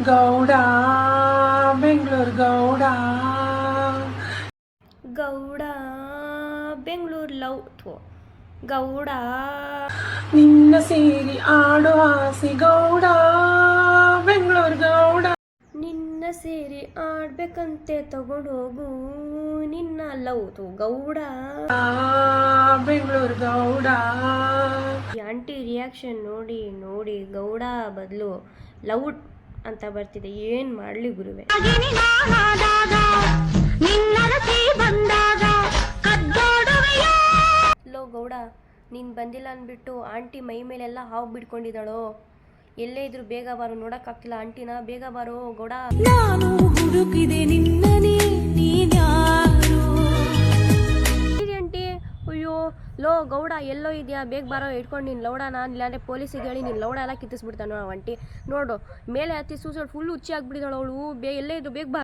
Gowda Bengaluru Gowda Gowda Bengaluru love ಥೋ ಗೌಡ ನಿನ್ನ ಸೇರಿ ಆಡೋ ಆಸೆ ಗೌಡ ಬೆಂಗಳೂರು ಗೌಡ ನಿನ್ನ ಸೇರಿ ಆಡ್ಬೇಕಂತೆ ತಗೊಂಡು ಹೋಗು ನಿನ್ನ ಲವ್ ಥೋ ಗೌಡ ಬೆಂಗಳೂರು ಗೌಡ. ಈ ಆಂಟಿ ರಿಯಾಕ್ಷನ್ ನೋಡಿ ನೋಡಿ ಗೌಡ ಬದಲು ಲವ್ ಅಂತ ಬರ್ತಿದೆ. ಏನು ಮಾಡಲಿ ಗುರುವೆ. ಲೋ ಗೌಡ, ನೀನು ಬಂದಿಲ್ಲ ಅಂದ್ಬಿಟ್ಟು ಆಂಟಿ ಮೈ ಮೇಲೆಲ್ಲ ಹಾವು ಬಿಡ್ಕೊಂಡಿದ್ದಾಳೋ. ಎಲ್ಲೇ ಇದ್ರು ಬೇಗ ಬಾರೋ, ನೋಡಕ್ಕಾಗ್ತಿಲ್ಲ ಆಂಟಿನ, ಬೇಗ ಬಾರೋ ಗೌಡ. ನಾನು ಹುಡುಕಿದೆ ನಿನ್ನನೇ ನೀನ್ಯಾರು. ಆಂಟಿ ಅಯ್ಯೋ ಲೋ ಗೌಡ ಎಲ್ಲೋ ಇದೆಯಾ, ಬೇಗ ಬಾರೋ, ಇಟ್ಕೊಂಡು ನೀನು ಲೌಡ. ನಾನು ಇಲ್ಲಾಂದ್ರೆ ಪೊಲೀಸಿಗೆ ಹೇಳಿ ನೀನು ಲೌಡ ಎಲ್ಲ ಕಿತ್ತಿಸ್ಬಿಡ್ತಾನೆ ಆಂಟಿ. ನೋಡು ಮೇಲೆ ಹತ್ತಿ ಸೂಸೈಡ್ ಫುಲ್ ಹುಚ್ಚಿ ಆಗ್ಬಿಟ್ಟಿದ್ದಾಳು ಅವಳು. ಎಲ್ಲೇ ಇದ್ರು ಬೇಗ ಬಾ.